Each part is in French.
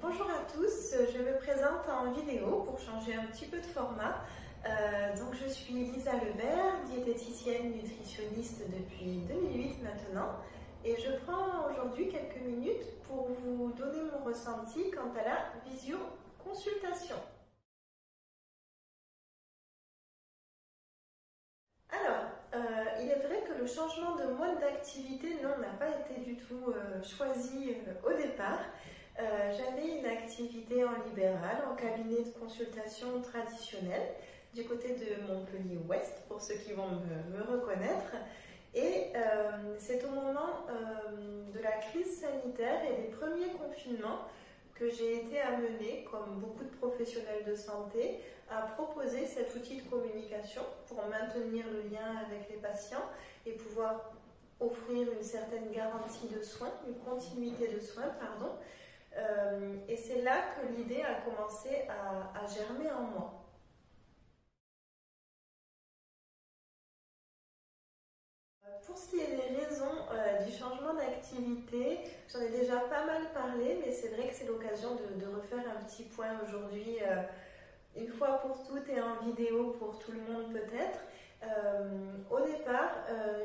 Bonjour à tous, je me présente en vidéo pour changer un petit peu de format. Donc je suis Lisa Lebert, diététicienne nutritionniste depuis 2008 maintenant, et je prends aujourd'hui quelques minutes pour vous donner mon ressenti quant à la visio-consultation. Alors, il est vrai que le changement de mode d'activité, non, n'a pas été du tout choisi au départ. J'avais une activité en libéral, en cabinet de consultation traditionnel, du côté de Montpellier-Ouest, pour ceux qui vont me reconnaître. Et c'est au moment de la crise sanitaire et des premiers confinements que j'ai été amenée, comme beaucoup de professionnels de santé, à proposer cet outil de communication pour maintenir le lien avec les patients et pouvoir offrir une certaine garantie de soins, une continuité de soins, pardon. Et c'est là que l'idée a commencé à germer en moi. Pour ce qui est des raisons du changement d'activité, j'en ai déjà pas mal parlé, mais c'est vrai que c'est l'occasion de refaire un petit point aujourd'hui, une fois pour toutes et en vidéo pour tout le monde peut-être. Au départ,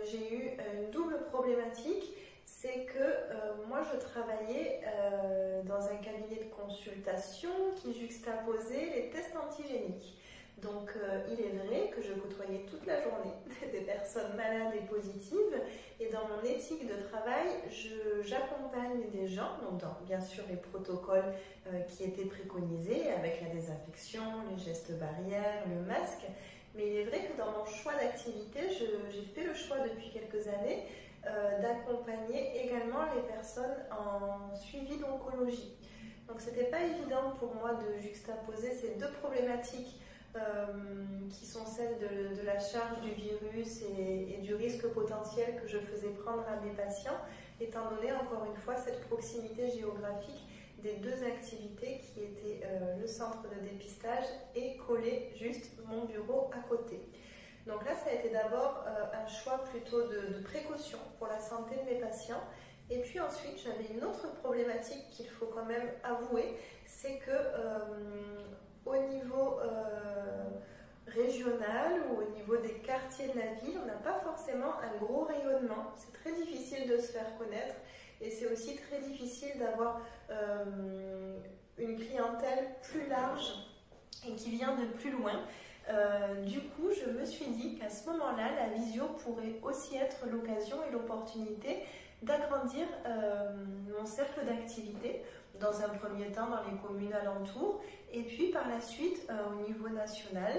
j'ai eu une double problématique. C'est que moi je travaillais dans un cabinet de consultation qui juxtaposait les tests antigéniques. Donc il est vrai que je côtoyais toute la journée des personnes malades et positives, et dans mon éthique de travail, j'accompagne des gens, donc dans bien sûr les protocoles qui étaient préconisés avec la désinfection, les gestes barrières, le masque, mais il est vrai que dans mon choix d'activité, j'ai fait le choix depuis quelques années d'accompagner également les personnes en suivi d'oncologie. Donc c'était pas évident pour moi de juxtaposer ces deux problématiques qui sont celles de la charge du virus et du risque potentiel que je faisais prendre à mes patients, étant donné encore une fois cette proximité géographique des deux activités qui étaient le centre de dépistage et collé juste mon bureau à côté. Donc là, ça a été d'abord un choix plutôt de précaution pour la santé de mes patients. Et puis ensuite, j'avais une autre problématique qu'il faut quand même avouer, c'est que au niveau régional ou au niveau des quartiers de la ville, on n'a pas forcément un gros rayonnement. C'est très difficile de se faire connaître et c'est aussi très difficile d'avoir une clientèle plus large et qui vient de plus loin. Du coup, je me suis dit qu'à ce moment-là, la visio pourrait aussi être l'occasion et l'opportunité d'agrandir mon cercle d'activité, dans un premier temps dans les communes alentours, et puis par la suite au niveau national,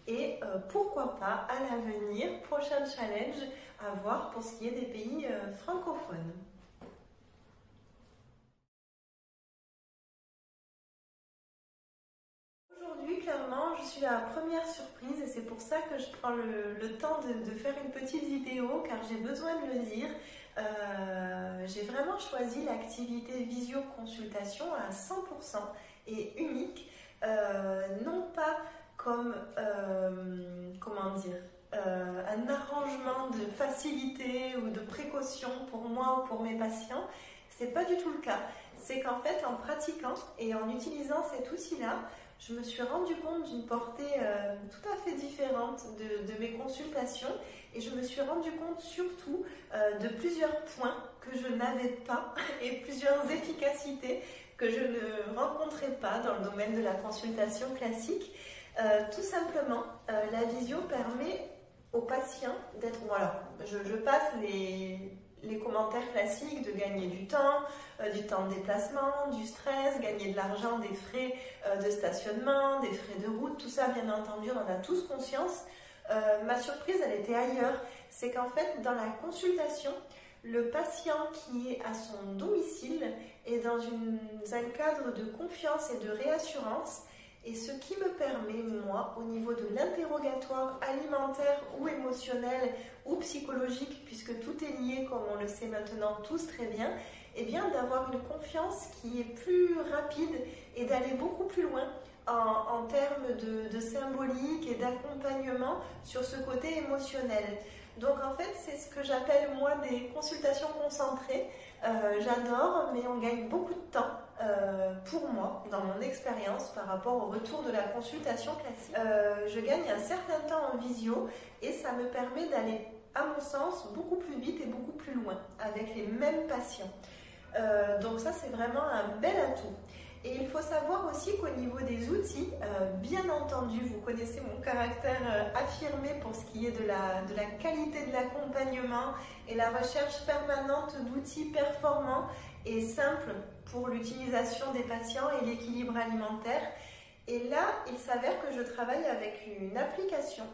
et pourquoi pas à l'avenir, prochain challenge à voir pour ce qui est des pays francophones. Aujourd'hui, clairement, je suis la première surprise et c'est pour ça que je prends le temps de faire une petite vidéo, car j'ai besoin de le dire. J'ai vraiment choisi l'activité visio-consultation à 100% et unique, non pas comme, comment dire, un arrangement de facilité ou de précaution pour moi ou pour mes patients. C'est pas du tout le cas. C'est qu'en fait, en pratiquant et en utilisant cet outil-là, je me suis rendu compte d'une portée tout à fait différente de mes consultations, et je me suis rendu compte surtout de plusieurs points que je n'avais pas et plusieurs efficacités que je ne rencontrais pas dans le domaine de la consultation classique. Tout simplement, la visio permet aux patients d'être, voilà, je passe les commentaires classiques de gagner du temps de déplacement, du stress, gagner de l'argent, des frais de stationnement, des frais de route, tout ça bien entendu on en a tous conscience. Ma surprise elle était ailleurs, c'est qu'en fait dans la consultation, le patient qui est à son domicile est dans un cadre de confiance et de réassurance. Et ce qui me permet, moi, au niveau de l'interrogatoire alimentaire ou émotionnel ou psychologique, puisque tout est lié, comme on le sait maintenant tous très bien, eh bien d'avoir une confiance qui est plus rapide et d'aller beaucoup plus loin en termes de symbolique et d'accompagnement sur ce côté émotionnel. Donc en fait, c'est ce que j'appelle moi des consultations concentrées. J'adore, mais on gagne beaucoup de temps pour moi, dans mon expérience par rapport au retour de la consultation classique. Je gagne un certain temps en visio et ça me permet d'aller, à mon sens, beaucoup plus vite et beaucoup plus loin avec les mêmes patients. Donc ça, c'est vraiment un bel atout. Et il faut savoir aussi qu'au niveau des outils, bien entendu, vous connaissez mon caractère affirmé pour ce qui est de la qualité de l'accompagnement et la recherche permanente d'outils performants et simples pour l'utilisation des patients et l'équilibre alimentaire. Et là, il s'avère que je travaille avec une application.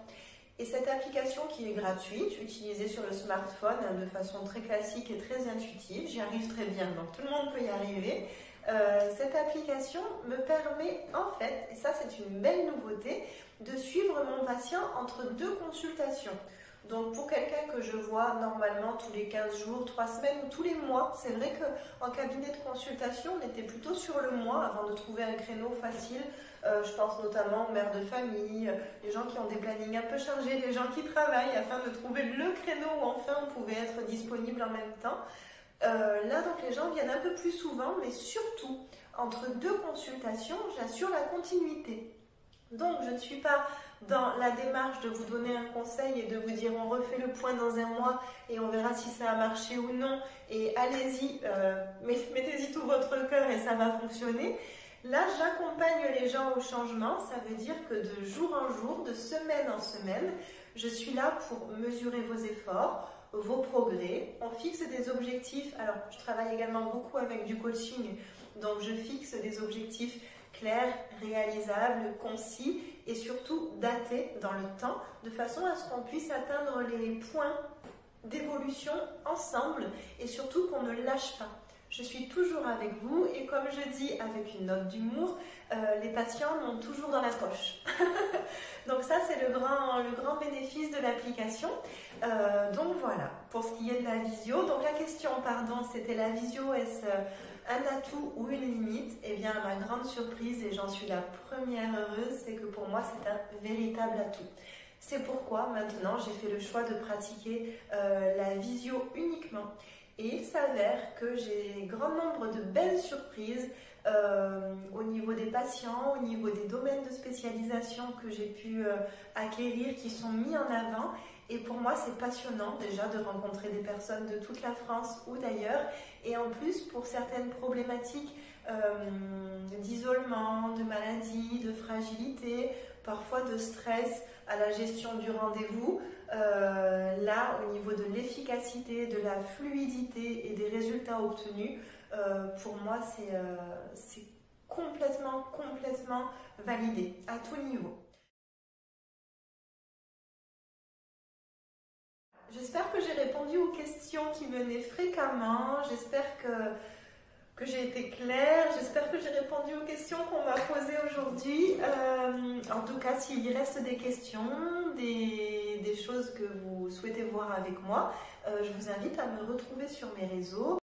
Et cette application qui est gratuite, utilisée sur le smartphone de façon très classique et très intuitive, j'y arrive très bien, donc tout le monde peut y arriver. Cette application me permet en fait, et ça c'est une belle nouveauté, de suivre mon patient entre 2 consultations. Donc pour quelqu'un que je vois normalement tous les 15 jours, 3 semaines ou tous les mois, c'est vrai qu'en cabinet de consultation, on était plutôt sur le mois avant de trouver un créneau facile. Je pense notamment aux mères de famille, les gens qui ont des plannings un peu chargés, les gens qui travaillent afin de trouver le créneau où enfin on pouvait être disponible en même temps. Là, donc, les gens viennent un peu plus souvent, mais surtout, entre 2 consultations, j'assure la continuité. Donc, je ne suis pas dans la démarche de vous donner un conseil et de vous dire on refait le point dans un mois et on verra si ça a marché ou non. Et allez-y, mettez-y tout votre cœur et ça va fonctionner. Là, j'accompagne les gens au changement. Ça veut dire que de jour en jour, de semaine en semaine, je suis là pour mesurer vos efforts, vos progrès. On fixe des objectifs. Alors, je travaille également beaucoup avec du coaching, donc je fixe des objectifs clairs, réalisables, concis et surtout datés dans le temps, de façon à ce qu'on puisse atteindre les points d'évolution ensemble et surtout qu'on ne lâche pas. Je suis toujours avec vous et comme je dis avec une note d'humour, les patients m'ont toujours dans la poche. Donc ça, c'est le grand bénéfice de l'application. Donc voilà, pour ce qui est de la visio. Donc la question, c'était la visio, est-ce un atout ou une limite? Eh bien, à ma grande surprise, et j'en suis la première heureuse, c'est que pour moi, c'est un véritable atout. C'est pourquoi maintenant, j'ai fait le choix de pratiquer la visio uniquement. Et il s'avère que j'ai grand nombre de belles surprises au niveau des patients, au niveau des domaines de spécialisation que j'ai pu acquérir, qui sont mis en avant. Et pour moi, c'est passionnant déjà de rencontrer des personnes de toute la France ou d'ailleurs. Et en plus, pour certaines problématiques d'isolement, de maladie, de fragilité, parfois de stress à la gestion du rendez-vous, là, au niveau de l'efficacité, de la fluidité et des résultats obtenus, pour moi, c'est complètement validé à tout niveau. J'espère que j'ai répondu aux questions qui venaient fréquemment. J'espère que j'ai été claire. J'espère que j'ai répondu aux questions qu'on m'a posées aujourd'hui. En tout cas, s'il reste des questions, des choses que vous souhaitez voir avec moi, je vous invite à me retrouver sur mes réseaux.